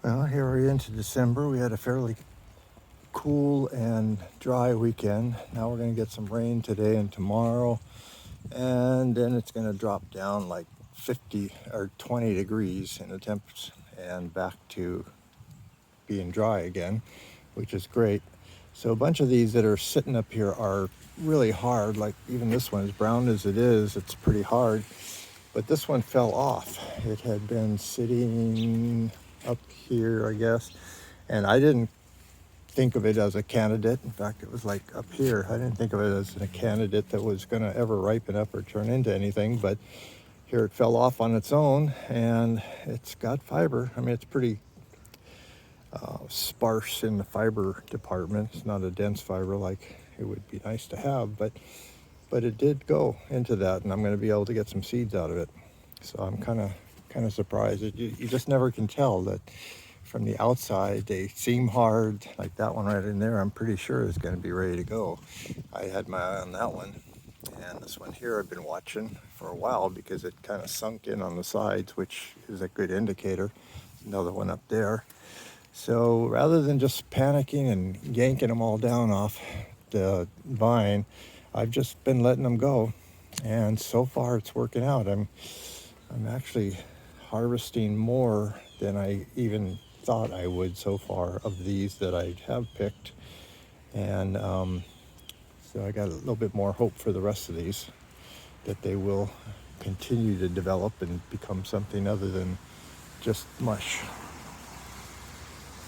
Well, here we're into December. We had a fairly cool and dry weekend. Now we're going to get some rain today and tomorrow, and then it's going to drop down like 50 or 20 degrees in the temps and back to being dry again, which is great. So a bunch of these that are sitting up here are really hard. Like even this one, as brown as it is, it's pretty hard. But this one fell off. It had been sitting up here, I guess, and I didn't think of it as a candidate. In fact, it was like up here. I didn't think of it as a candidate that was going to ever ripen up or turn into anything, but here it fell off on its own, and it's got fiber. I mean, it's pretty sparse in the fiber department. It's not a dense fiber like it would be nice to have, but it did go into that, and I'm going to be able to get some seeds out of it. So I'm kind of surprised. You just never can tell that from the outside. They seem hard. Like that one right in there, I'm pretty sure is going to be ready to go. I had my eye on that one, and this one here I've been watching for a while because it kind of sunk in on the sides, which is a good indicator. Another one up there. So rather than just panicking and yanking them all down off the vine, I've just been letting them go, and so far it's working out. I'm actually harvesting more than I even thought I would so far of these that I have picked, and so I got a little bit more hope for the rest of these, that they will continue to develop and become something other than just mush.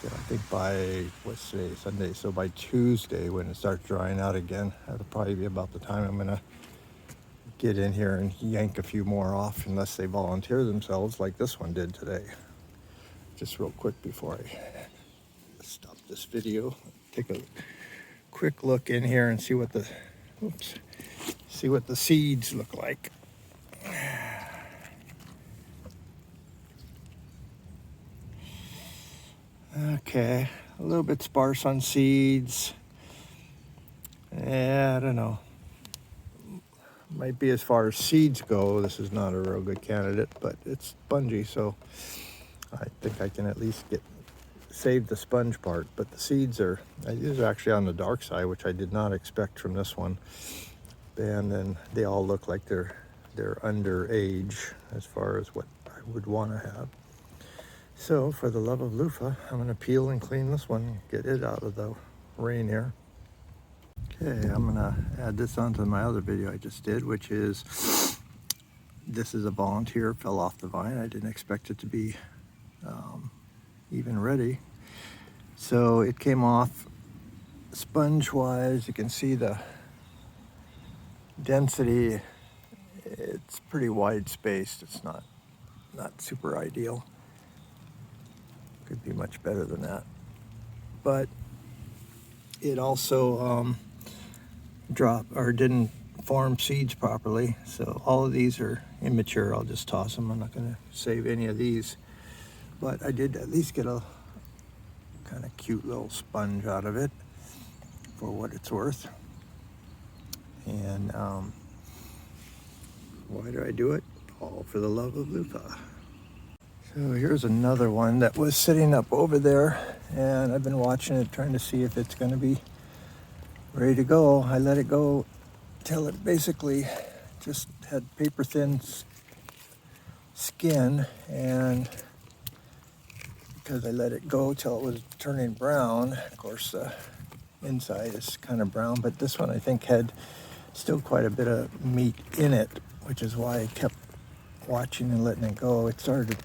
So I think by, what's today, Sunday, so by Tuesday when it starts drying out again, that'll probably be about the time I'm gonna get in here and yank a few more off, unless they volunteer themselves like this one did today. Just real quick before I stop this video, take a quick look in here and see what the seeds look like. Okay, a little bit sparse on seeds. Yeah, I don't know. Might be as far as seeds go. This is not a real good candidate, but it's spongy, so I think I can at least save the sponge part. But the seeds these are actually on the dark side, which I did not expect from this one. And then they all look like they're underage as far as what I would want to have. So for the love of loofah, I'm going to peel and clean this one, get it out of the rain here. Okay, I'm going to add this onto my other video I just did, which is, this is a volunteer, fell off the vine. I didn't expect it to be even ready. So it came off sponge-wise. You can see the density. It's pretty wide-spaced. It's not super ideal. Could be much better than that. But it also didn't form seeds properly. So all of these are immature. I'll just toss them. I'm not going to save any of these. But I did at least get a kind of cute little sponge out of it for what it's worth. And why do I do it? All for the love of loofah. So here's another one that was sitting up over there, and I've been watching it, trying to see if it's going to be ready to go. I let it go till it basically just had paper thin skin, and because I let it go till it was turning brown, of course the inside is kind of brown, but this one I think had still quite a bit of meat in it, which is why I kept watching and letting it go. It started to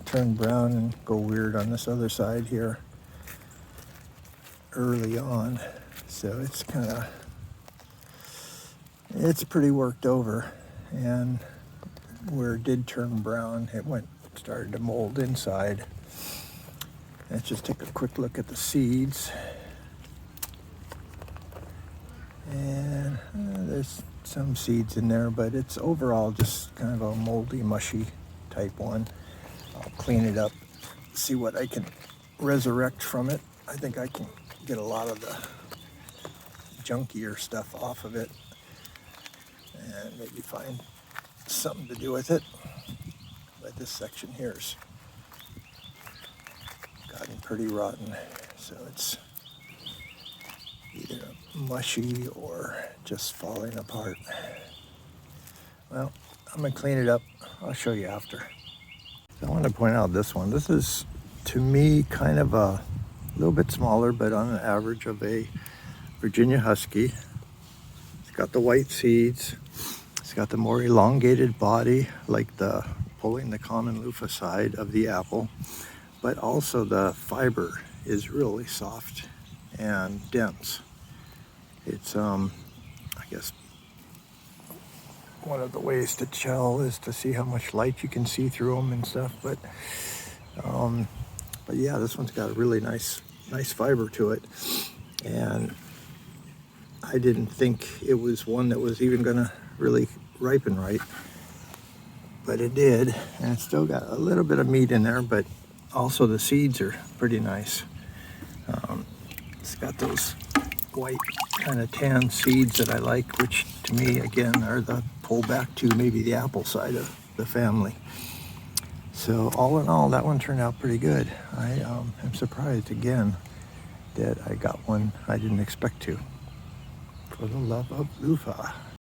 turn brown and go weird on this other side here early on, so it's pretty worked over, and where it did turn brown, it started to mold inside. Let's just take a quick look at the seeds, and there's some seeds in there, but it's overall just kind of a moldy, mushy type one. I'll clean it up, see what I can resurrect from it. I think I can get a lot of the junkier stuff off of it and maybe find something to do with it. But this section here is gotten pretty rotten, so it's either mushy or just falling apart. Well, I'm gonna clean it up. I'll show you after. So I want to point out this one. This is, to me, kind of a little bit smaller, but on an average of a Virginia Husky. It's got the white seeds. It's got the more elongated body, like the pulling the common luffa side of the apple, but also the fiber is really soft and dense. It's I guess one of the ways to tell is to see how much light you can see through them and stuff, but yeah, this one's got a really nice fiber to it, and I didn't think it was one that was even gonna really ripen right, but it did, and it's still got a little bit of meat in there, but also the seeds are pretty nice. It's got those white kind of tan seeds that I like, which to me again are the pullback to maybe the apple side of the family. So all in all, that one turned out pretty good. I am surprised again that I got one I didn't expect to. For the love of luffa.